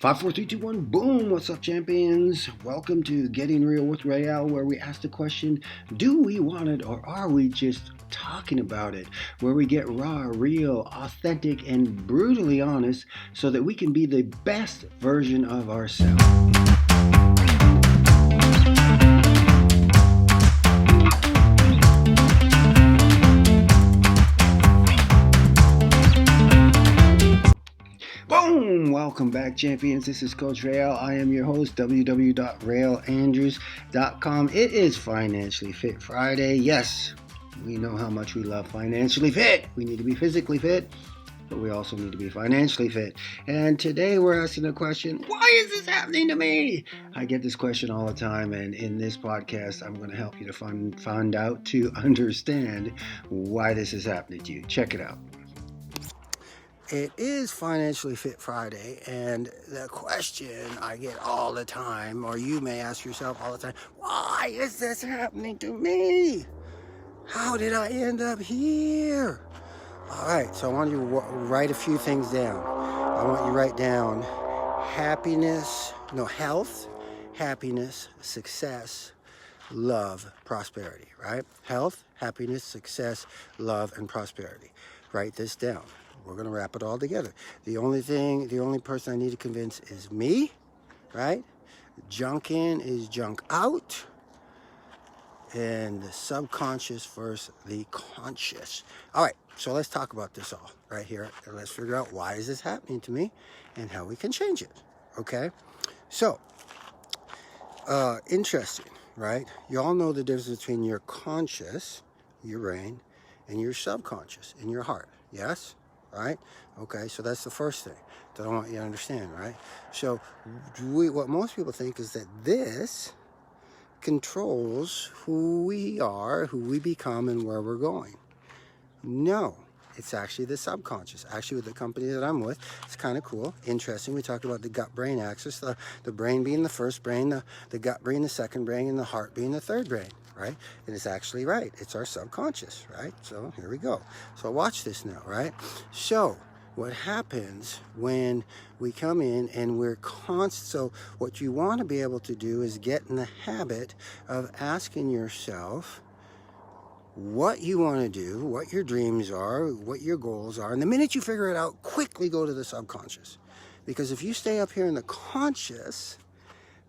Five, four, three, two, one, boom! What's up, champions? Welcome to Getting Real with Réal, where we ask the question, do we want it or are we just talking about it? Where we get raw, real, authentic, and brutally honest so that we can be the best version of ourselves. Boom! Welcome back, champions. This is Coach Réal. I am your host, www.realandrews.com. It is Financially Fit Friday. Yes, we know how much we love financially fit. We need to be physically fit, but we also need to be financially fit. And today we're asking the question, why is this happening to me? I get this question all the time, and in this podcast, I'm going to help you to find out, to understand why this is happening to you. Check it out. It is Financially Fit Friday, and the question I get all the time, or you may ask yourself all the time, why is this happening to me? How did I end up here? All right, so I want you to write a few things down. I want you to write down health, happiness, success, love, prosperity, right? Health, happiness, success, love, and prosperity. Write this down. We're going to wrap it all together. The only person I need to convince is me, right? Junk in is junk out. And the subconscious versus the conscious. All right, so let's talk about this all right here. And let's figure out why is this happening to me and how we can change it, okay? So, interesting, right? You all know the difference between your conscious, your brain, and your subconscious, in your heart, yes? Right? Okay, so that's the first thing that I want you to understand, right? So what most people think is that this controls who we are, who we become, and where we're going. No, it's actually the subconscious. Actually, with the company that I'm with, it's kind of cool, interesting. We talked about the gut-brain axis, the brain being the first brain, the gut being the second brain, and the heart being the third brain. Right? And it's actually right. It's our subconscious, right? So here we go. So watch this now, right? So what happens when we come in and we're so what you want to be able to do is get in the habit of asking yourself what you want to do, what your dreams are, what your goals are. And the minute you figure it out, quickly go to the subconscious. Because if you stay up here in the conscious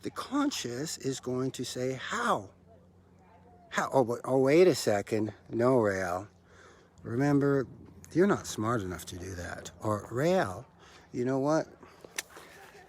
is going to say, how? Oh, wait a second. No, Réal. Remember, you're not smart enough to do that. Or, Réal, you know what?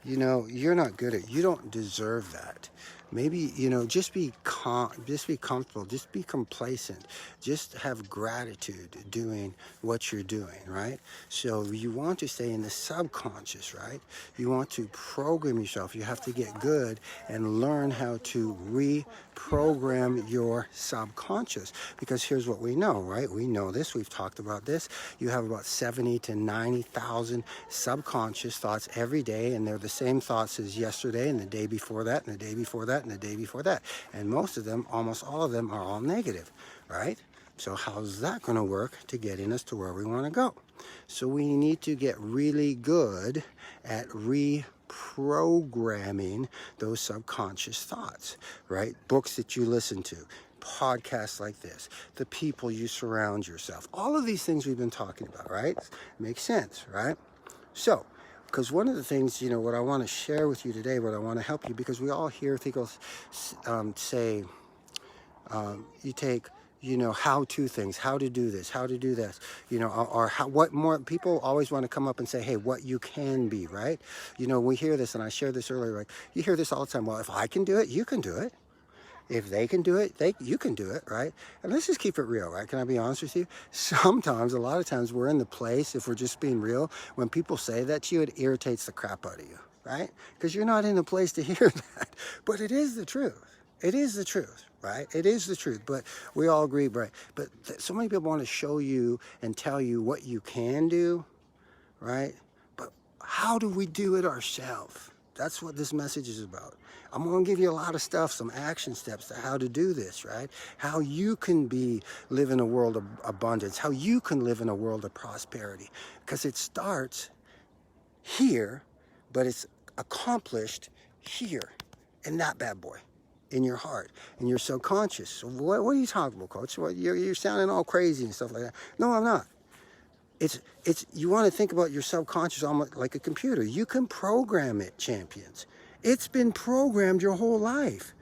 You're not good at it. You don't deserve that. Maybe, just be comfortable, just be complacent, just have gratitude doing what you're doing, right? So you want to stay in the subconscious, right? You want to program yourself. You have to get good and learn how to reprogram your subconscious, because here's what we know, right? We know this. We've talked about this. You have about 70 to 90,000 subconscious thoughts every day, and they're the same thoughts as yesterday and the day before that and the day before that and the day before that. And most of them, almost all of them, are all negative, right? So how's that going to work to getting us to where we want to go? So we need to get really good at reprogramming those subconscious thoughts, right? Books that you listen to, podcasts like this, the people you surround yourself, all of these things we've been talking about, right? Makes sense, right? So, because one of the things, what I want to share with you today, what I want to help you, because we all hear people say, you take, how-to things, how to do this, how to do this, or what more, people always want to come up and say, hey, what you can be, right? We hear this, and I shared this earlier, like, you hear this all the time, well, if I can do it, you can do it. If they can do it, you can do it, right? And let's just keep it real, right? Can I be honest with you? Sometimes, a lot of times, we're in the place, if we're just being real, when people say that to you, it irritates the crap out of you, right? Because you're not in the place to hear that. But it is the truth. It is the truth, right? It is the truth. But we all agree, right? But so many people want to show you and tell you what you can do, right? But how do we do it ourselves? That's what this message is about. I'm going to give you a lot of stuff, some action steps to how to do this, right? How you can live in a world of abundance, how you can live in a world of prosperity. Because it starts here, but it's accomplished here in that bad boy, in your heart, in your subconscious. So what are you talking about, Coach? You're sounding all crazy and stuff like that. No, I'm not. It's you want to think about your subconscious almost like a computer. You can program it, champions. It's been programmed your whole life,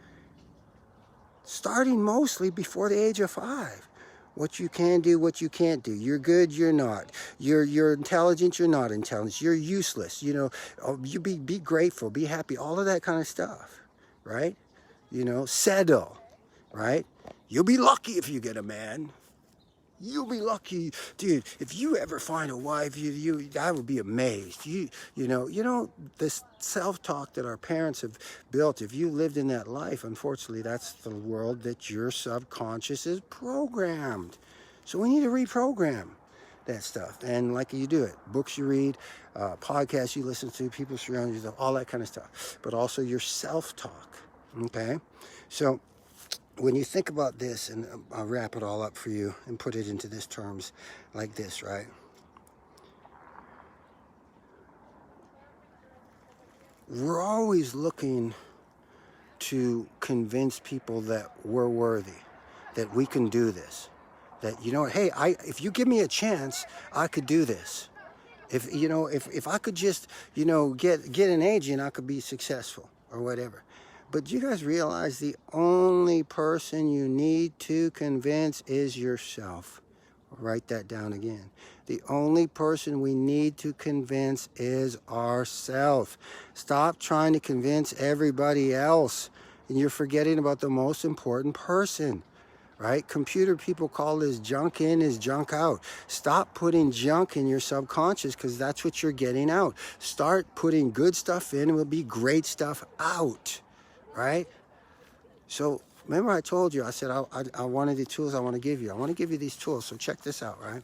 starting mostly before the age of 5. What you can do, what you can't do. You're good, you're not. You're intelligent, you're not intelligent. You're useless. You know, you be grateful, be happy, all of that kind of stuff, right? You know, settle, right? You'll be lucky if you get a man. You'll be lucky, dude. If you ever find a wife, I would be amazed. You know, this self-talk that our parents have built. If you lived in that life, unfortunately, that's the world that your subconscious is programmed. So we need to reprogram that stuff. And like you do it, books you read, podcasts you listen to, people surround you, all that kind of stuff. But also your self-talk. Okay, so when you think about this, and I'll wrap it all up for you and put it into this terms like this, right? We're always looking to convince people that we're worthy, that we can do this, that, you know, hey, if you give me a chance, I could do this. If I could just, get an agent, I could be successful or whatever. But you guys realize the only person you need to convince is yourself. Write that down again. The only person we need to convince is ourselves. Stop trying to convince everybody else, and you're forgetting about the most important person. Right? Computer people call this junk in is junk out. Stop putting junk in your subconscious, because that's what you're getting out. Start putting good stuff in, and it will be great stuff out. Right? So remember I told you, I said I wanted the tools I want to give you. I want to give you these tools. So check this out, right?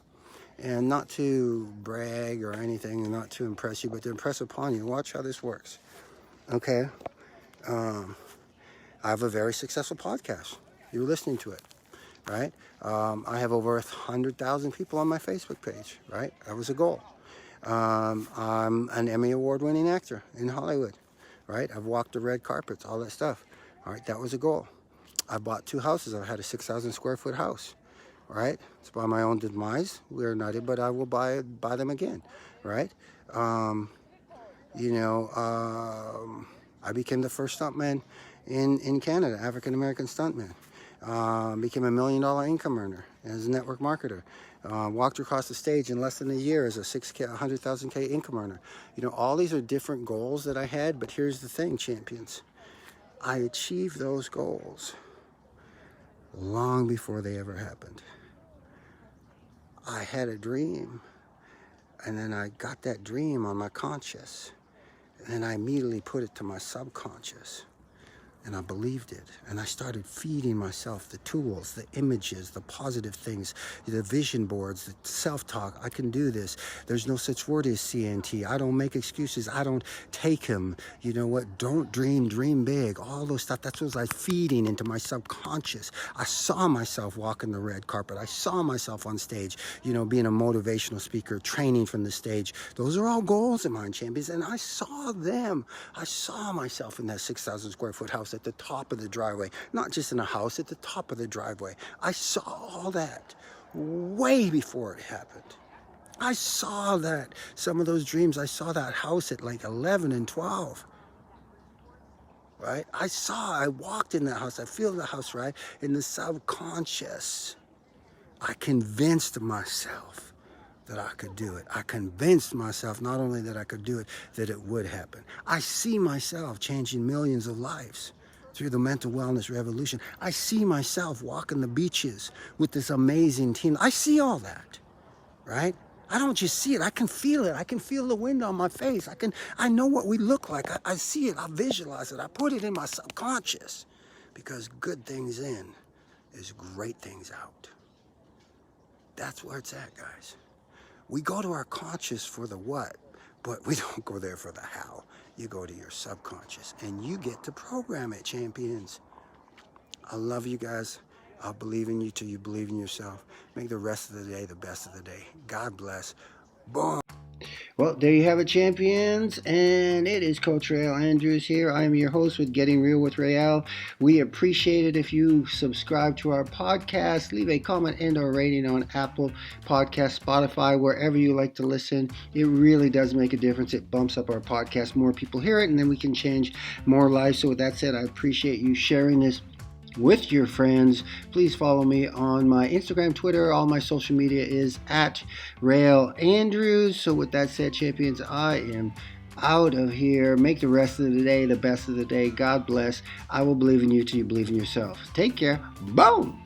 And not to brag or anything, and not to impress you, but to impress upon you. Watch how this works. Okay? I have a very successful podcast. You're listening to it, right? I have over 100,000 people on my Facebook page, right? That was a goal. I'm an Emmy Award-winning actor in Hollywood. Right? I've walked the red carpets, all that stuff. All right, that was a goal. I bought 2 houses. I had a 6,000 square foot house. Right? It's by my own demise. We're not, but I will buy them again. Right? I became the first stuntman in Canada, African American stuntman. Became a $1 million income earner as a network marketer. Walked across the stage in less than a year as a 100,000K income earner. You know, all these are different goals that I had, but here's the thing, champions. I achieved those goals long before they ever happened. I had a dream, and then I got that dream on my conscious, and then I immediately put it to my subconscious. And I believed it. And I started feeding myself the tools, the images, the positive things, the vision boards, the self-talk. I can do this. There's no such word as CNT. I don't make excuses. I don't take him. You know what? Don't dream, dream big. All those stuff. That's what I was feeding into my subconscious. I saw myself walking the red carpet. I saw myself on stage, being a motivational speaker, training from the stage. Those are all goals of mine, champions. And I saw them. I saw myself in that 6,000 square foot house at the top of the driveway, not just in a house, at the top of the driveway. I saw all that way before it happened. I saw that, some of those dreams, I saw that house at like 11 and 12. Right? I walked in that house, I feel the house, right? In the subconscious, I convinced myself that I could do it. I convinced myself not only that I could do it, that it would happen. I see myself changing millions of lives through the mental wellness revolution. I see myself walking the beaches with this amazing team. I see all that, right? I don't just see it, I can feel it. I can feel the wind on my face. I know what we look like. I see it, I visualize it. I put it in my subconscious, because good things in is great things out. That's where it's at, guys. We go to our conscious for the what, but we don't go there for the how. You go to your subconscious, and you get to program it, champions. I love you guys. I'll believe in you till you believe in yourself. Make the rest of the day the best of the day. God bless. Boom. Well, there you have it, champions, and it is Coach Réal Andrews here. I am your host with Getting Real with Réal. We appreciate it if you subscribe to our podcast, leave a comment and or rating on Apple Podcast, Spotify, wherever you like to listen. It really does make a difference. It bumps up our podcast. More people hear it, and then we can change more lives. So with that said, I appreciate you sharing this with your friends. Please follow me on my Instagram, Twitter. All my social media is at Réal Andrews. So with that said, champions, I am out of here. Make the rest of the day the best of the day. God bless. I will believe in you till you believe in yourself. Take care. Boom.